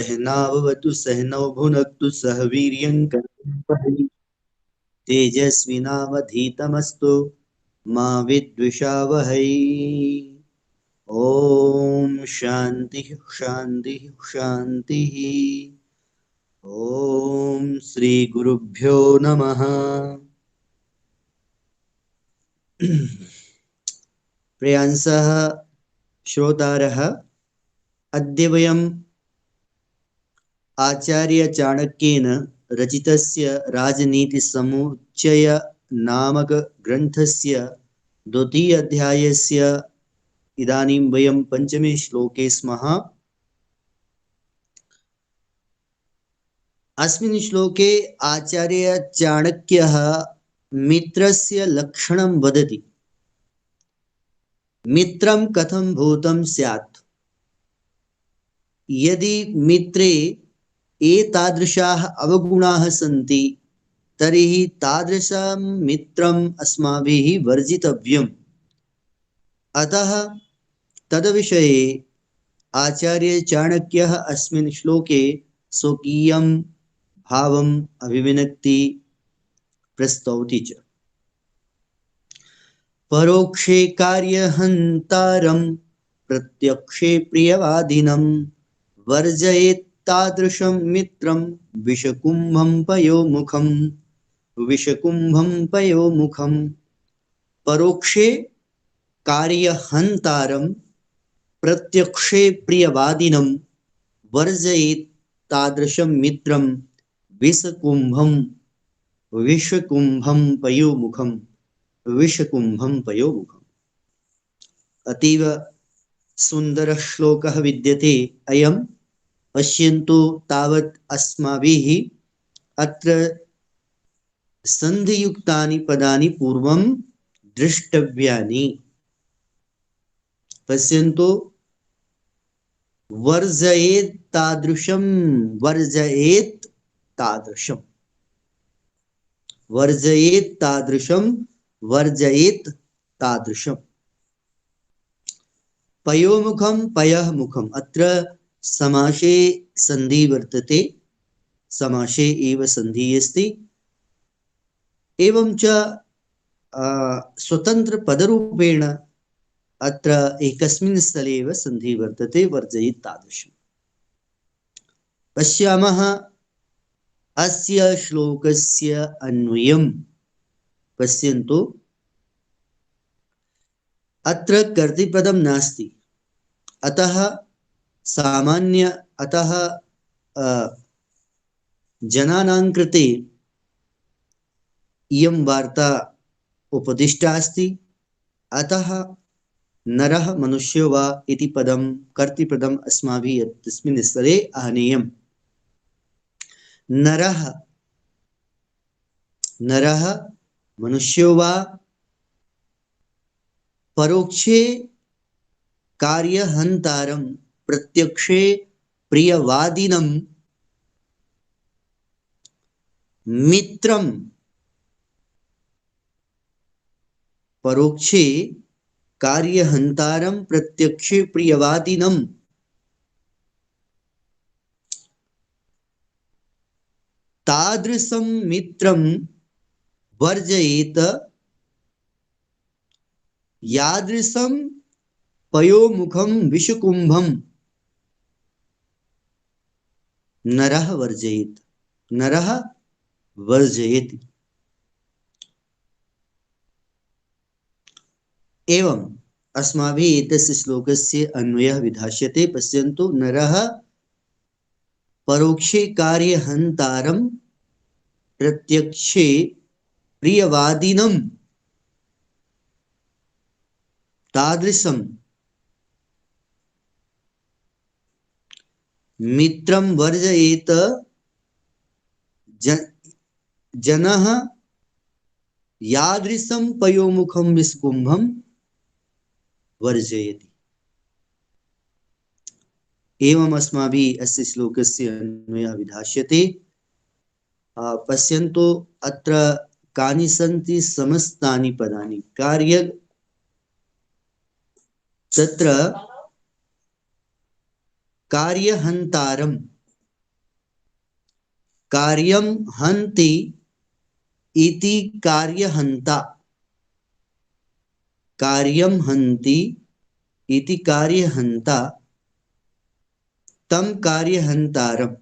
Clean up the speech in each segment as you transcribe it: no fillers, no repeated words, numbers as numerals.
सहनाववतु सहनौ भुनक्तु सह वीर्यं करवावहै तेजस्विनावधीतमस्तु मा विद्विषावहै। ओम शांति शांति शांति। ओम श्री गुरुभ्यो नमः। प्रियांसः श्रोतारः, अद्य वयम् आचार्य चाणक्येन रचितस्य राजनीतिसमुच्चय नामक ग्रन्थस्य द्वितीय अध्यायस्य इदानीं वयं पञ्चमे श्लोके स्मः। अस्मिन् श्लोके आचार्य चाणक्यः मित्रस्य लक्षणं वदति। मित्रं कथं भूतं स्यात्? यदि मित्रे एतादृशाः अवगुणाः सन्ति तर्हि तादृशं मित्रम् अस्माभिः वर्जितव्यम्। अतः तद्विषये आचार्य चाणक्यः अस्मिन् श्लोके स्वकीयं भावम् अभिव्यक्ति प्रस्तौति च। परोक्षे कार्यहन्तारं प्रत्यक्षे प्रियवादिनं वर्जयेत् तादृशं मित्रं विषकुम्भं पयोमुखं। विषकुम्भं पयोमुखं। परोक्षे कार्यहन्तारं प्रत्यक्षे प्रियवादिनं वर्जयेत् तादृशं मित्रं विषकुम्भं पयोमुखं। विषकुम्भं पयोमुखम्। अतीव सुन्दरः श्लोकः विद्यते अयम्। पश्यन्तु, तावत् अस्माभिः अत्र सन्धियुक्तानि पदानि पूर्वं द्रष्टव्यानि। पश्यन्तु, वर्जयेत् तादृशं, वर्जयेत् तादृशं, वर्जयेत् तादृशं, वर्जयेत् तादृशं। पयोमुखं पयः मुखम्। अत्र समासे सन्धि वर्तते, समासे एव सन्धि अस्ति। एवं च स्वतंत्र पदरूपेण अत्र एकस्मिन् स्थले एव सन्धि वर्तते, वर्जयेत् तादृशम्। पश्यामः अस्य श्लोकस्य अन्वयम्। पश्यन्तु, अत्र कर्तृपदं नास्ति, अतः सामान्य, अतः जनानां कृते इयं वार्ता उपदिष्टा अस्ति। अतः नरः मनुष्यो वा इति पदं, कर्तृपदम् अस्माभिः तस्मिन् स्थले आनीयम्। नरः, नरः मनुष्यो वा, परोक्षे कार्यहन्तारं प्रत्यक्षे प्रियवादिनं मित्रं। परोक्षे कार्यहन्तारं प्रत्यक्षे प्रियवादिनं तादृशं मित्रं वर्जयेत यादृशं पयोमुखं विषकुम्भं नरः वर्जयेत्। नरः वर्जयेति। एवम् अस्माभिः एतस्य श्लोकस्य अन्वयः विधास्यते। पश्यन्तु, नरः परोक्षे कार्यहन्तारं प्रत्यक्षे प्रियवादिनं तादृशं मित्रं वर्जयेत जनः यादृशं पयोमुखं विषकुम्भं वर्जयति। एवम् अस्माभिः अस्य श्लोकस्य अन्वयः विधास्यते। पश्यन्तु, अत्र कानि सन्ति समस्तानि पदानि। कार्य, तत्र कार्यहन्तारं, कार्यं हन्ति इति कार्यहन्ता, कार्यं हन्ति इति कार्यहन्ता तं कार्यहन्तारम्।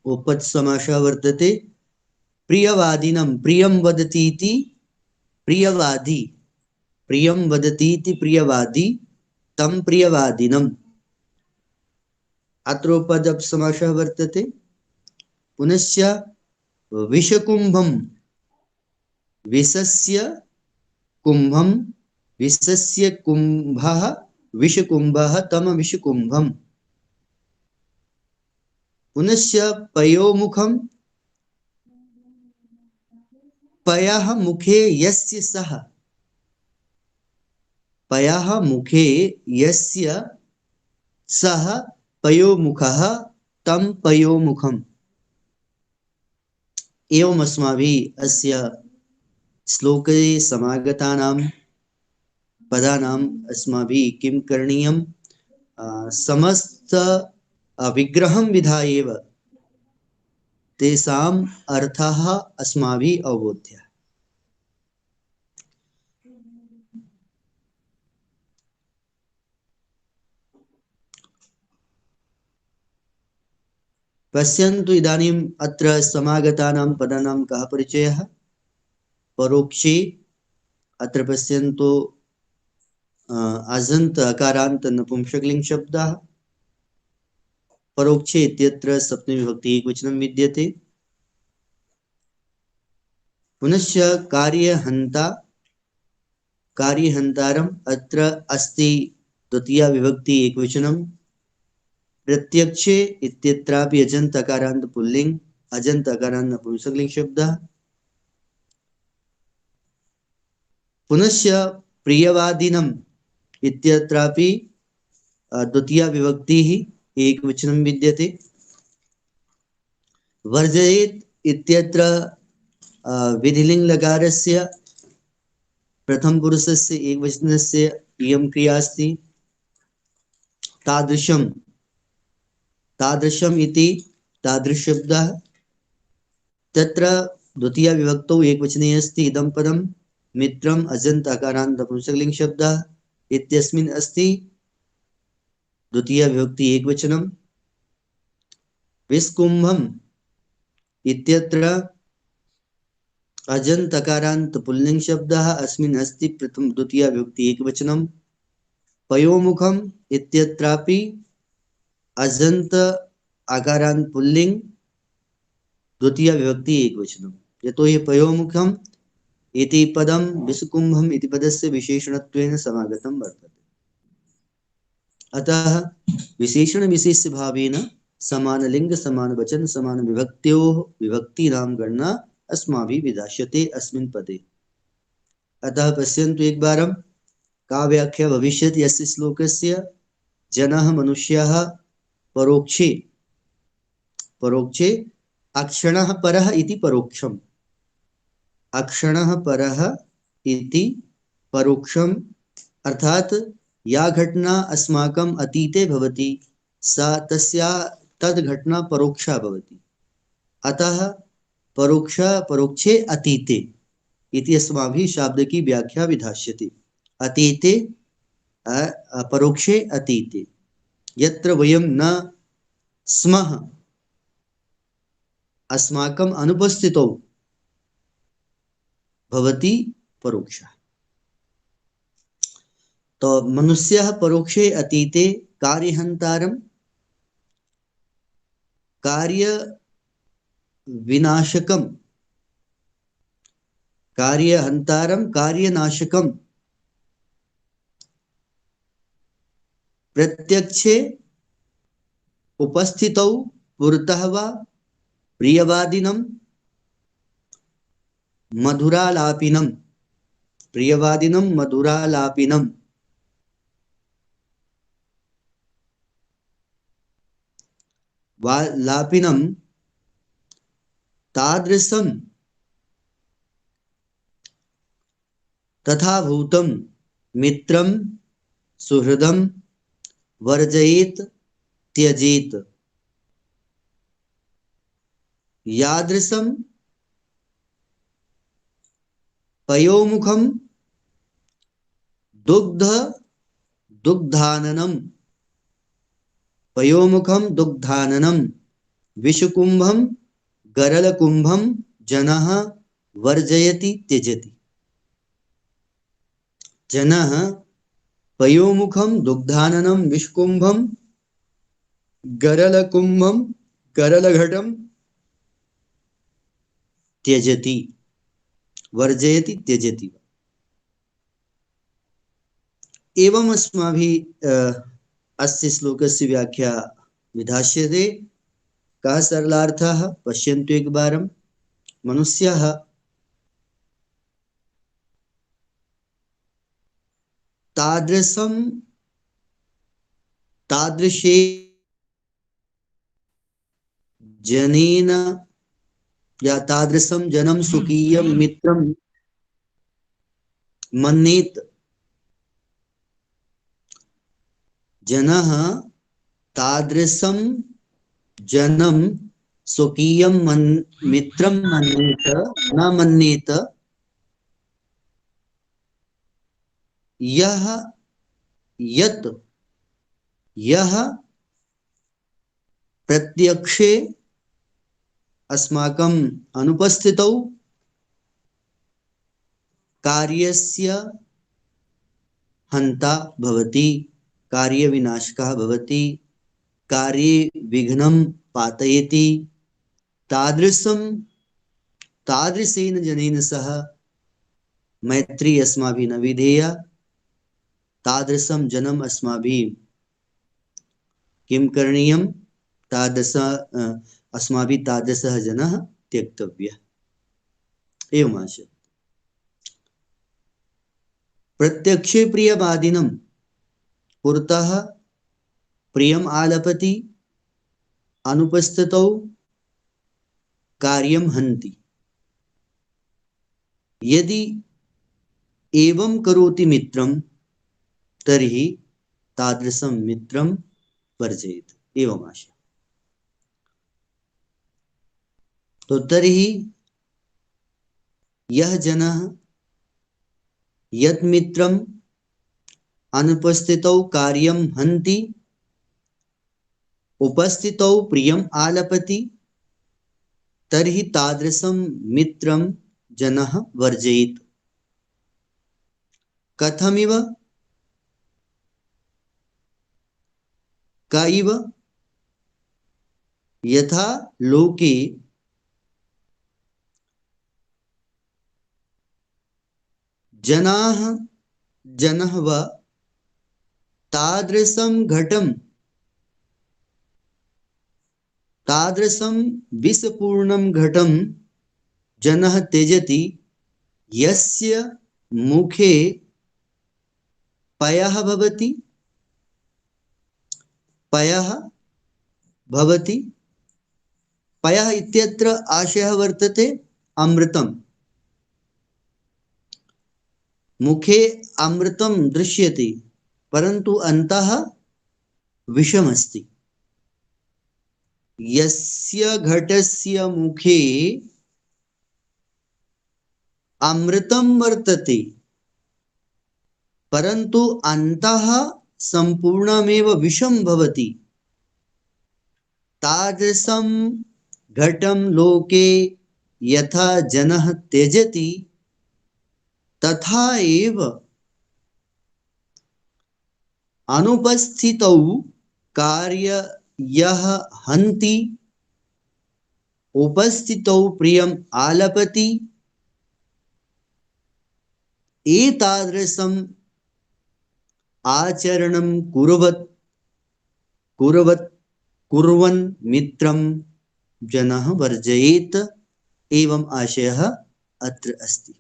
उपत्समासः वर्तते प्रियवादिनं, प्रियं वदति इति प्रियवादी, प्रियं वदति इति प्रियवादी तं प्रियवादिनम्। अत्र उपपदसमासः वर्तते पुनश्च विषकुंभं, विषस्य कुंभं, विषस्य कुंभः विषकुंभः तम विषकुंभम्। पुनश्च पयोमुखं, पयः मुखे यस्य सः, पयः मुखे यस्य सः पयोमुखः तं पयोमुखम्। एवम् अस्माभिः अस्य श्लोके समागतानां पदानाम् अस्माभिः किं करणीयं, समस्त विग्रहं विधाय एव तेषाम् अर्थः अस्माभिः अवबोध्यः। पश्यन्तु इदानीम् अत्र समागतानां पदानां कः परिचयः। परोक्षे अत्र पश्यन्तु अजन्त अकारान्त नपुंसकलिङ्ग शब्दः। परोक्षे इत्यत्र सप्तमी विभक्ति एकवचनं विद्यते। पुनश्च कार्यहन्ता, कार्यहन्तारम् अत्र अस्ति द्वितीया विभक्ति एकवचनं। प्रत्यक्षे इत्यत्रापि अजन्त अकारान्त पुल्लिङ्ग, अजन्त अकारान्त नपुंसकलिङ्ग शब्दः। पुनश्च प्रियवादिनम् इत्यत्रापि द्वितीया विभक्तिः एकवचनं विद्यते। वर्जयेत् इत्यत्र विधिलिङ्ग लकारस्य प्रथम पुरुषस्य एकवचनस्य इयं क्रिया अस्ति। तादृशं, तादृशम् इति तादृश शब्दः, तत्र द्वितीया विभक्तौ एकवचने अस्ति इदं पदं। मित्रम् अजन्त अकारान्त नपुंसकलिङ्ग शब्दः इत्यस्मिन् अस्ति द्वितीया विभक्ति एकवचनं। विष्कुम्भम् इत्यत्र अजन्त अकारान्त पुल्लिङ्ग शब्दः, अस्मिन् अस्ति प्रथम द्वितीया विभक्ति एकवचनं। पयोमुखम् इत्यत्रापि अजन्त आकारान्त पुल्लिङ्ग द्वितीया विभक्ति एकवचनं। यतोहि पयोमुखम् इति पदं विषकुंभम् इति पदस्य विशेषणत्वेन समागतं वर्तते। अतः विशेषण विशेष्य भावेन समानलिङ्ग समानवचन समान विभक्त्योः विभक्तीनां गणना अस्माभिः विधास्यते अस्मिन् पदे। अतः पश्यन्तु एकवारं का व्याख्या भविष्यति यस्य श्लोकस्य। जनः मनुष्यः परोक्षे, परोक्षे अक्षणः परः इति परोक्षम्, अक्षणः परः इति परोक्षम्, अर्थात या घटना अस्माकम् अतीते भवति सा तस्या तद् घटना परोक्षा भवति। अतः परोक्ष परोक्षे अतीते इति अस्माभिः शब्द की व्याख्या विधास्यते। अतीते परोक्षे अतीते, यत्र वयं न स्मः अस्माकम् अनुपस्थितौ भवति परोक्षः। तो मनुष्यः परोक्षे अतीते कार्यहन्तारं, कार्य विनाशकं, कार्यहन्तारं कार्यनाशकं। प्रत्यक्षे उपस्थितौ पुरतः वा प्रियवादिनं मधुरालापिनं, प्रियवादिनं मधुरालापिनं। लापिनं तादृशं तथा भूतं मित्रं सुहृदं वर्जयेत् त्यजेत्। यादृशं पयोमुखं दुग्ध दुग्धाननं पयोमुखं दुग्धाननं विषकुंभं गरलकुंभं जनः वर्जयति त्यजति। जनः पयोमुखं दुग्धाननं विषकुंभं गरलकुंभं गरलघटं त्यजति वर्जयति त्यजति। एवं अस्माभिः अस्य श्लोकस्य व्याख्या विधास्यते। कः सरलार्थः पश्यन्तु एकवारं। मनुष्यः तादृशे जनेन या तादृशं जनं स्वकीयं मित्रं मन्येत। जनः तादृशं जनं स्वकीयं मित्रं मन्येत न मन्येत यः प्रत्यक्षे अस्माकं अनुपस्थितौ कार्यस्य हन्ता भवति, कार्यविनाशकः भवति, कार्ये विघ्नं पातयति। तादृशेन जनेन सह मैत्री अस्माभिः न विधेया। तादृशं जनम् अस्माभिः किं करणीयं? अस्माभिः तादृशः जनः त्यक्तव्यः। एवम् आशय। प्रत्यक्षे प्रियवादिनं पुरतः प्रियम् आलपति, अनुपस्थितौ कार्यं हन्ति। यदि एवं करोति मित्रं तर्हि तादृशं मित्रं वर्जयेत्। एवम् आशय। तो तर्हि यः जनः यत् मित्रम् अनुपस्थितौ कार्यं हन्ति, उपस्थितौ प्रियम् आलपति, तर्हि तादृशं मित्रं जनः वर्जयेत्। कथमिव? कैव? यथा लोके जनः वा तादृशं घटं, तादृशं विषपूर्णं घटं जनः त्यजति यस्य मुखे पयः भवति। पयः भवति। पयः इत्यत्र आशयः वर्तते अमृतं। मुखे अमृतं दृश्यते परन्तु अन्तः विषमस्ति। यस्य घटस्य मुखे अमृतं वर्तते परन्तु अन्तः संपूर्णमेव विषं भवति, तादृशं घटं लोके यथा जनः त्यजति तथा एव अनुपस्थितौ कार्य यः हन्ति, उपस्थितौ प्रियम् आलपति, एतादृशम् आचरणं कुर्वन् मित्रं जनः वर्जयेत्। एवम् आशयः अत्र अस्ति।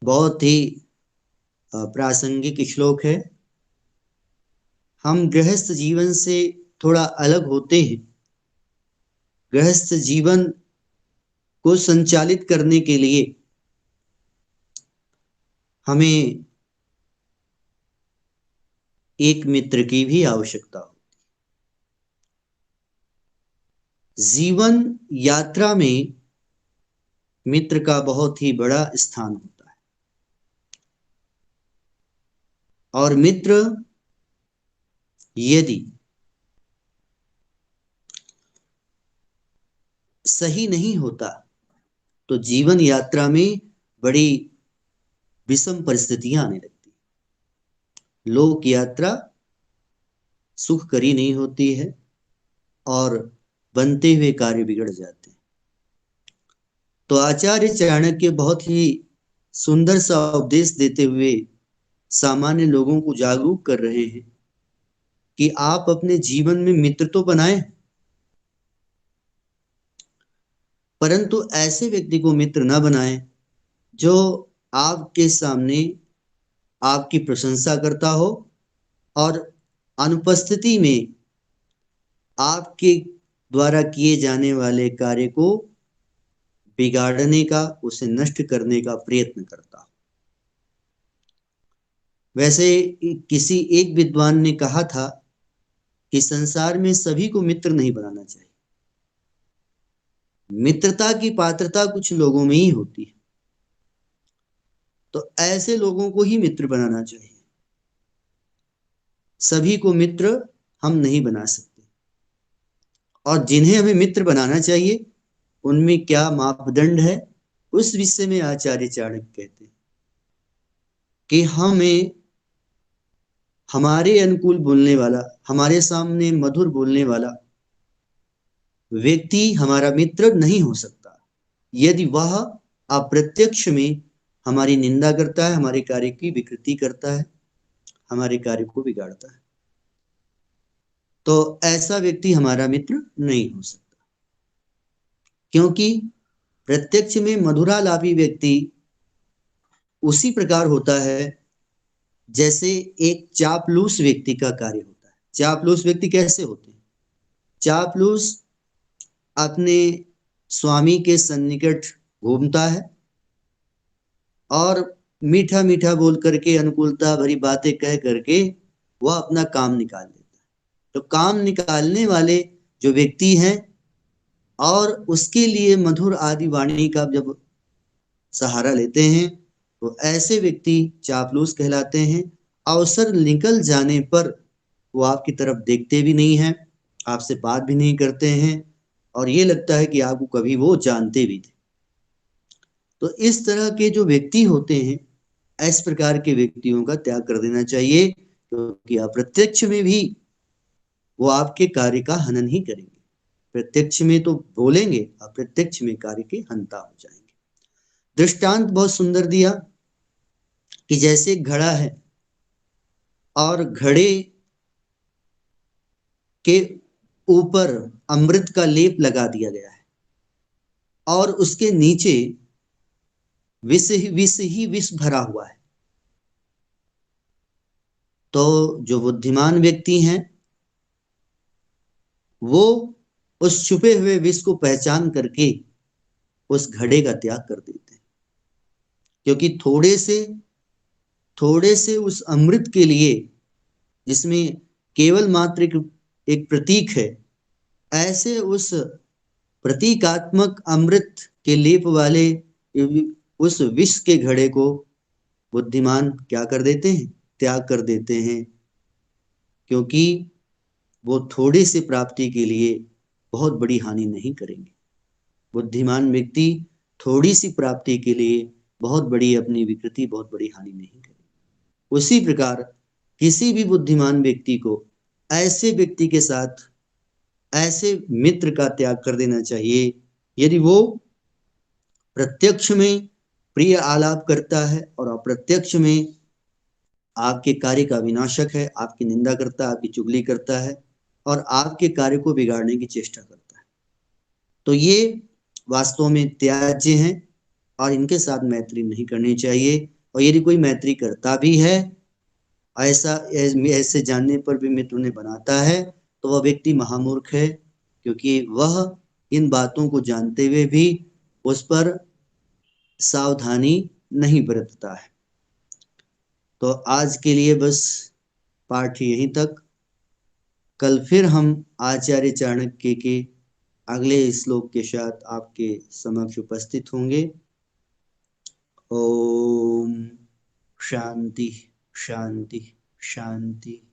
बहुत ही प्रासंगिक श्लोक है। हम गृहस्थ जीवन से थोड़ा अलग होते हैं। गृहस्थ जीवन को संचालित करने के लिए हमें एक मित्र की भी आवश्यकता हो। जीवन यात्रा में मित्र का बहुत ही बड़ा स्थान होता है, और मित्र यदि सही नहीं होता तो जीवन यात्रा में बड़ी विषम परिस्थितियां आने लगती। लोक यात्रा सुखकरी नहीं होती है और बनते हुए कार्य बिगड़ जाते हैं। तो आचार्य चाणक्य बहुत ही सुंदर सा उपदेश देते हुए सामान्य लोगों को जागरूक कर रहे हैं कि आप अपने जीवन में मित्र तो बनाएं, परंतु ऐसे व्यक्ति को मित्र न बनाएं जो आपके सामने आपकी प्रशंसा करता हो और अनुपस्थिति में आपके द्वारा किए जाने वाले कार्य को बिगाड़ने का, उसे नष्ट करने का प्रयत्न करता हो। वैसे किसी एक विद्वान ने कहा था कि संसार में सभी को मित्र नहीं बनाना चाहिए, मित्रता की पात्रता कुछ लोगों में ही होती है, तो ऐसे लोगों को ही मित्र बनाना चाहिए। सभी को मित्र हम नहीं बना सकते, और जिन्हें हमें मित्र बनाना चाहिए उनमें क्या मापदंड है, उस विषय में आचार्य चाणक्य कहते हैं कि हमें हमारे अनुकूल बोलने वाला, हमारे सामने मधुर बोलने वाला व्यक्ति हमारा मित्र नहीं हो सकता यदि वह अप्रत्यक्ष में हमारी निंदा करता है, हमारे कार्य की विकृति करता है, हमारे कार्य को बिगाड़ता है। तो ऐसा व्यक्ति हमारा मित्र नहीं हो सकता, क्योंकि प्रत्यक्ष में मधुरालापी व्यक्ति उसी प्रकार होता है जैसे एक चापलूस व्यक्ति का कार्य होता है। चापलूस व्यक्ति कैसे होते हैं? चापलूस अपने स्वामी के सन्निकट घूमता है और मीठा मीठा बोल करके, अनुकूलता भरी बातें कह करके वह अपना काम निकाल लेता है। तो काम निकालने वाले जो व्यक्ति हैं और उसके लिए मधुर आदि वाणी का जब सहारा लेते हैं तो ऐसे व्यक्ति चापलूस कहलाते हैं। अवसर निकल जाने पर वो आपकी तरफ देखते भी नहीं हैं, आपसे बात भी नहीं करते हैं, और ये लगता है कि आपको कभी वो जानते भी थे। तो इस तरह के जो व्यक्ति होते हैं, इस प्रकार के व्यक्तियों का त्याग कर देना चाहिए, क्योंकि अप्रत्यक्ष में भी वो आपके कार्य का हनन ही करेंगे। प्रत्यक्ष में तो बोलेंगे, अप्रत्यक्ष में कार्य के हंता हो जाएंगे। दृष्टांत बहुत सुंदर दिया कि जैसे घड़ा है और घड़े के ऊपर अमृत का लेप लगा दिया गया है और उसके नीचे विष ही विष भरा हुआ है। तो जो बुद्धिमान व्यक्ति हैं वो उस छुपे हुए विष को पहचान करके उस घड़े का त्याग कर देते हैं, क्योंकि थोड़े से उस अमृत के लिए, जिसमें केवल मात्र एक प्रतीक है, ऐसे उस प्रतीकात्मक अमृत के लेप वाले उस विष के घड़े को बुद्धिमान क्या कर देते हैं? त्याग कर देते हैं, क्योंकि वो थोड़ी सी प्राप्ति के लिए बहुत बड़ी हानि नहीं करेंगे। बुद्धिमान व्यक्ति थोड़ी सी प्राप्ति के लिए बहुत बड़ी अपनी विकृति, बहुत बड़ी हानि नहीं करेंगे। उसी प्रकार किसी भी बुद्धिमान व्यक्ति को ऐसे व्यक्ति के साथ, ऐसे मित्र का त्याग कर देना चाहिए यदि वो प्रत्यक्ष में प्रिय आलाप करता है और अप्रत्यक्ष में आपके कार्य का विनाशक है, आपकी निंदा करता है, आपकी चुगली करता है और आपके कार्य को बिगाड़ने की चेष्टा करता है। तो ये वास्तव में त्याज्य हैं और इनके साथ मैत्री नहीं करनी चाहिए। और यदि कोई मैत्री करता भी है, ऐसे जानने पर भी मित्र उन्हें बनाता है, तो वह व्यक्ति महामूर्ख है, क्योंकि वह इन बातों को जानते हुए भी उस पर सावधानी नहीं बरतता है। तो आज के लिए बस पाठ यहीं तक। कल फिर हम आचार्य चाणक्य के अगले श्लोक के साथ आपके समक्ष उपस्थित होंगे। ओम शांति शांति शांति।